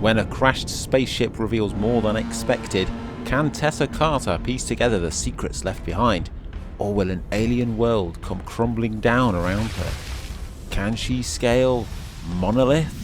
When a crashed spaceship reveals more than expected, can Tessa Carter piece together the secrets left behind? Or will an alien world come crumbling down around her? Can she scale Monolith?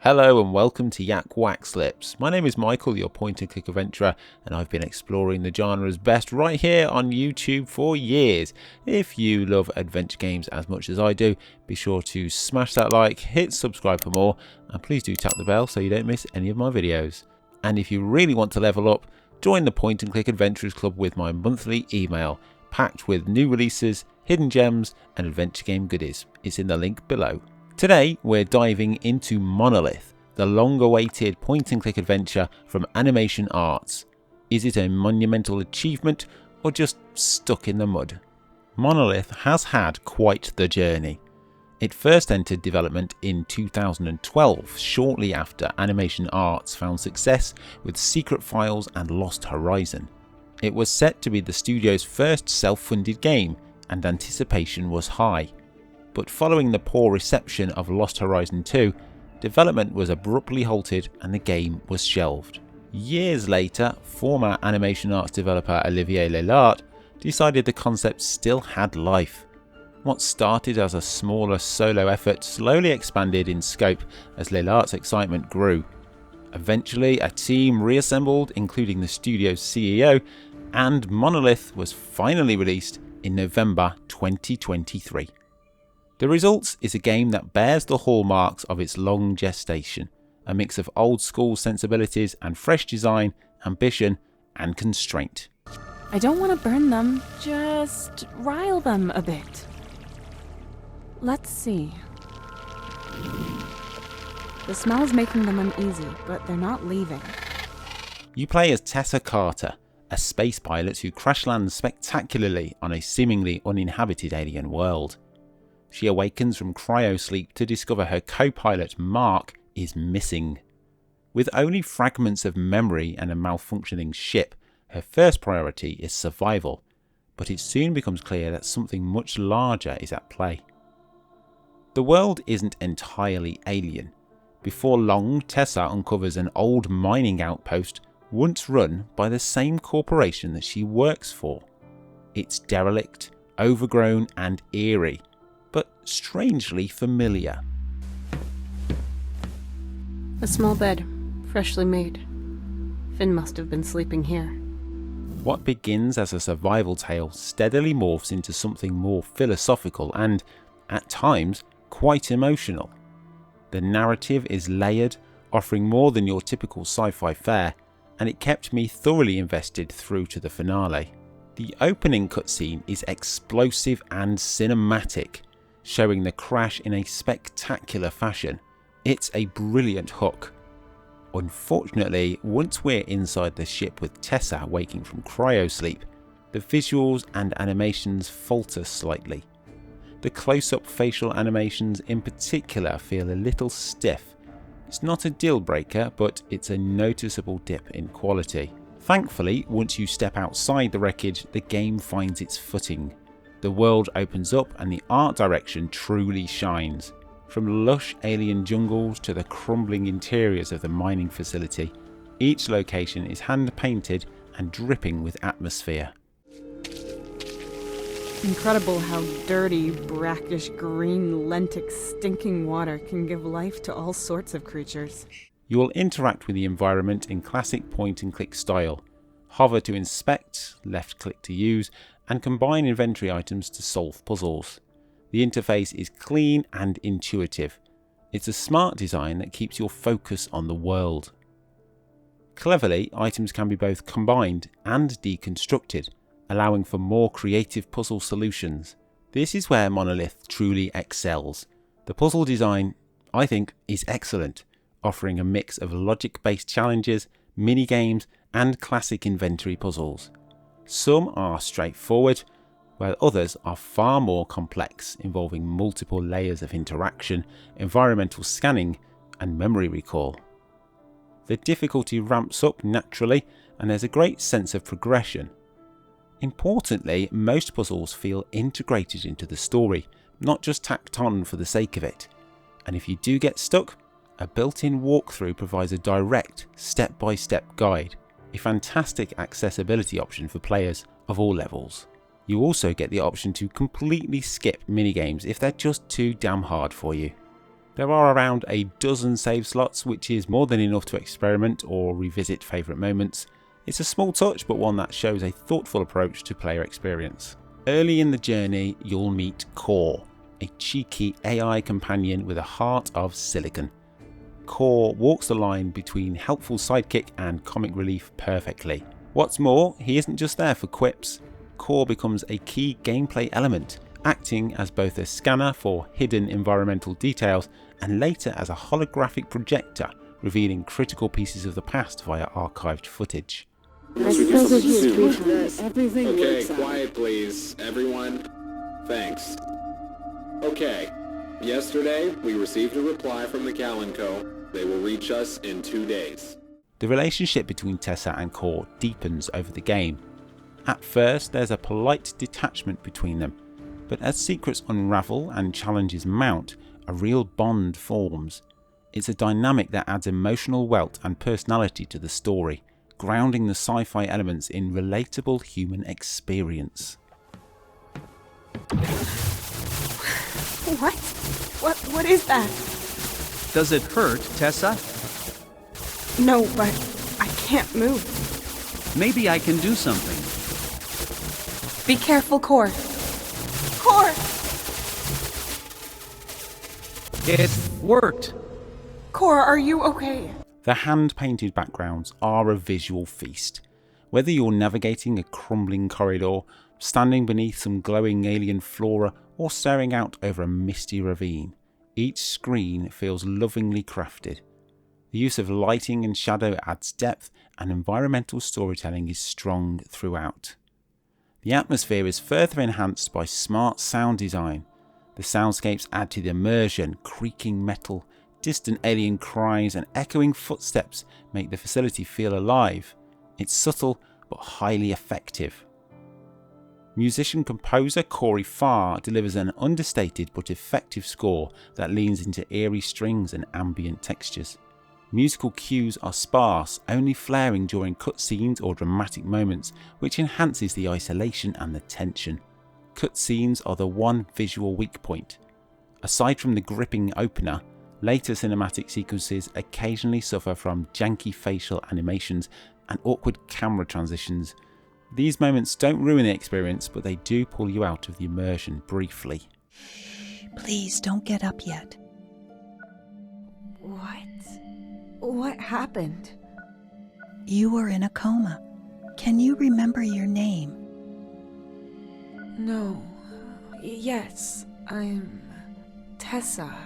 Hello and welcome to YakWaxLips. My name is Michael, your point-and-click adventurer, and I've been exploring the genre's best right here on YouTube for years. If you love adventure games as much as I do, be sure to smash that like, hit subscribe for more, and please do tap the bell so you don't miss any of my videos. And if you really want to level up, join the Point-and-Click Adventurers Club with my monthly email, packed with new releases, hidden gems, and adventure game goodies. It's in the link below. Today we're diving into Monolith, the long-awaited point-and-click adventure from Animation Arts. Is it a monumental achievement or just stuck in the mud? Monolith has had quite the journey. It first entered development in 2012, shortly after Animation Arts found success with Secret Files and Lost Horizon. It was set to be the studio's first self-funded game, and anticipation was high. But following the poor reception of Lost Horizon 2, development was abruptly halted and the game was shelved. Years later, former Animation Arts developer Olivier Lelart decided the concept still had life. What started as a smaller solo effort slowly expanded in scope as Lelart's excitement grew. Eventually, a team reassembled, including the studio's CEO, and Monolith was finally released in November 2023. The result is a game that bears the hallmarks of its long gestation, a mix of old school sensibilities and fresh design, ambition and constraint. I don't want to burn them, just rile them a bit. Let's see. The smell's making them uneasy, but they're not leaving. You play as Tessa Carter, a space pilot who crash lands spectacularly on a seemingly uninhabited alien world. She awakens from cryosleep to discover her co-pilot Mark is missing. With only fragments of memory and a malfunctioning ship, her first priority is survival, but it soon becomes clear that something much larger is at play. The world isn't entirely alien. Before long, Tessa uncovers an old mining outpost once run by the same corporation that she works for. It's derelict, overgrown and eerie, but strangely familiar. A small bed, freshly made. Finn must have been sleeping here. What begins as a survival tale steadily morphs into something more philosophical and, at times, quite emotional. The narrative is layered, offering more than your typical sci-fi fare, and it kept me thoroughly invested through to the finale. The opening cutscene is explosive and cinematic, showing the crash in a spectacular fashion. It's a brilliant hook. Unfortunately, once we're inside the ship with Tessa waking from cryosleep, the visuals and animations falter slightly. The close-up facial animations in particular feel a little stiff. It's not a deal breaker, but it's a noticeable dip in quality. Thankfully, once you step outside the wreckage, the game finds its footing. The world opens up and the art direction truly shines. From lush alien jungles to the crumbling interiors of the mining facility, each location is hand-painted and dripping with atmosphere. Incredible how dirty, brackish, green, lentic, stinking water can give life to all sorts of creatures. You will interact with the environment in classic point-and-click style. Hover to inspect, left-click to use, and combine inventory items to solve puzzles. The interface is clean and intuitive. It's a smart design that keeps your focus on the world. Cleverly, items can be both combined and deconstructed, allowing for more creative puzzle solutions. This is where Monolith truly excels. The puzzle design, I think, is excellent, offering a mix of logic-based challenges, mini-games, and classic inventory puzzles. Some are straightforward, while others are far more complex, involving multiple layers of interaction, environmental scanning, and memory recall. The difficulty ramps up naturally, and there's a great sense of progression. Importantly, most puzzles feel integrated into the story, not just tacked on for the sake of it. And if you do get stuck, a built-in walkthrough provides a direct, step-by-step guide, a fantastic accessibility option for players of all levels. You also get the option to completely skip minigames if they're just too damn hard for you. There are around a dozen save slots, which is more than enough to experiment or revisit favourite moments. It's a small touch, but one that shows a thoughtful approach to player experience. Early in the journey, you'll meet Core, a cheeky AI companion with a heart of silicon. Core walks the line between helpful sidekick and comic relief perfectly. What's more, he isn't just there for quips. Core becomes a key gameplay element, acting as both a scanner for hidden environmental details and later as a holographic projector, revealing critical pieces of the past via archived footage. Okay, quiet please, everyone. Thanks. Okay, yesterday we received a reply from the Callan Co. They will reach us in 2 days. The relationship between Tessa and Core deepens over the game. At first, there's a polite detachment between them, but as secrets unravel and challenges mount, a real bond forms. It's a dynamic that adds emotional wealth and personality to the story, grounding the sci-fi elements in relatable human experience. What is that? Does it hurt, Tessa? No, but I can't move. Maybe I can do something. Be careful, Core. Core! It worked. Core, are you okay? The hand-painted backgrounds are a visual feast. Whether you're navigating a crumbling corridor, standing beneath some glowing alien flora, or staring out over a misty ravine, each screen feels lovingly crafted. The use of lighting and shadow adds depth, and environmental storytelling is strong throughout. The atmosphere is further enhanced by smart sound design. The soundscapes add to the immersion. Creaking metal, distant alien cries and echoing footsteps make the facility feel alive. It's subtle but highly effective. Musician-composer Corey Farr delivers an understated but effective score that leans into eerie strings and ambient textures. Musical cues are sparse, only flaring during cutscenes or dramatic moments, which enhances the isolation and the tension. Cutscenes are the one visual weak point. Aside from the gripping opener, later cinematic sequences occasionally suffer from janky facial animations and awkward camera transitions. These moments don't ruin the experience, but they do pull you out of the immersion briefly. Please don't get up yet. What happened? You were in a coma. Can you remember your name? No. Yes, I'm Tessa.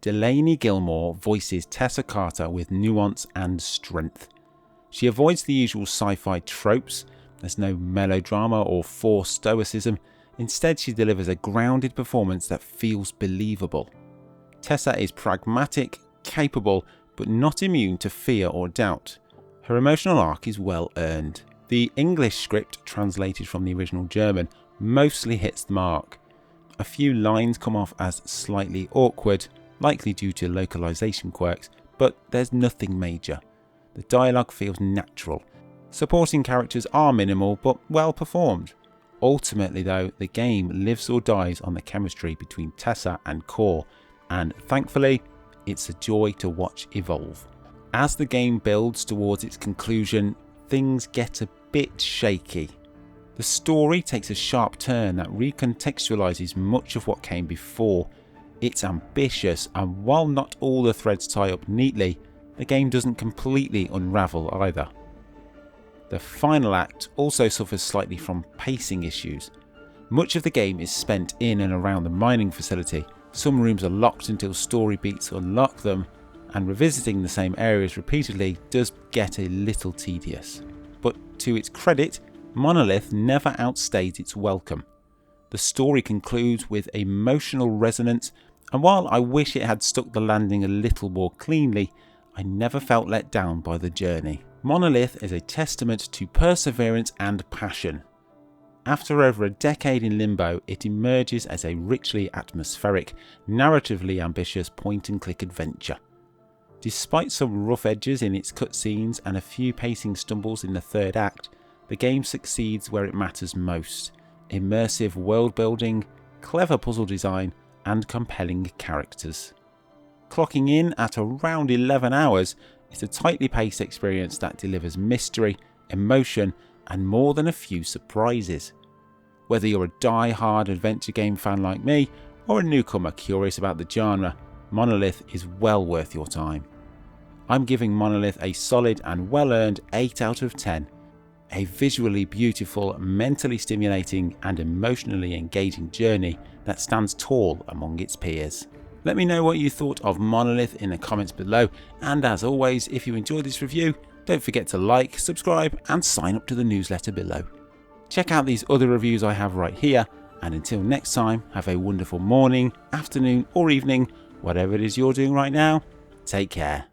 Delaney Gilmore voices Tessa Carter with nuance and strength. She avoids the usual sci-fi tropes. There's no melodrama or forced stoicism. Instead, she delivers a grounded performance that feels believable. Tessa is pragmatic, capable, but not immune to fear or doubt. Her emotional arc is well earned. The English script, translated from the original German, mostly hits the mark. A few lines come off as slightly awkward, likely due to localization quirks, but there's nothing major. The dialogue feels natural. Supporting characters are minimal, but well performed. Ultimately though, the game lives or dies on the chemistry between Tessa and Core, and thankfully, it's a joy to watch evolve. As the game builds towards its conclusion, things get a bit shaky. The story takes a sharp turn that recontextualizes much of what came before. It's ambitious, and while not all the threads tie up neatly, the game doesn't completely unravel either. The final act also suffers slightly from pacing issues. Much of the game is spent in and around the mining facility. Some rooms are locked until story beats unlock them, and revisiting the same areas repeatedly does get a little tedious. But to its credit, Monolith never outstays its welcome. The story concludes with emotional resonance, and while I wish it had stuck the landing a little more cleanly, I never felt let down by the journey. Monolith is a testament to perseverance and passion. After over a decade in limbo, it emerges as a richly atmospheric, narratively ambitious point-and-click adventure. Despite some rough edges in its cutscenes and a few pacing stumbles in the third act, the game succeeds where it matters most: immersive world building, clever puzzle design, and compelling characters. Clocking in at around 11 hours, it's a tightly paced experience that delivers mystery, emotion, and more than a few surprises. Whether you're a die-hard adventure game fan like me, or a newcomer curious about the genre, Monolith is well worth your time. I'm giving Monolith a solid and well-earned 8 out of 10. A visually beautiful, mentally stimulating, and emotionally engaging journey that stands tall among its peers. Let me know what you thought of Monolith in the comments below, and as always, if you enjoyed this review, don't forget to like, subscribe, and sign up to the newsletter below. Check out these other reviews I have right here, and until next time, have a wonderful morning, afternoon, or evening, whatever it is you're doing right now. Take care.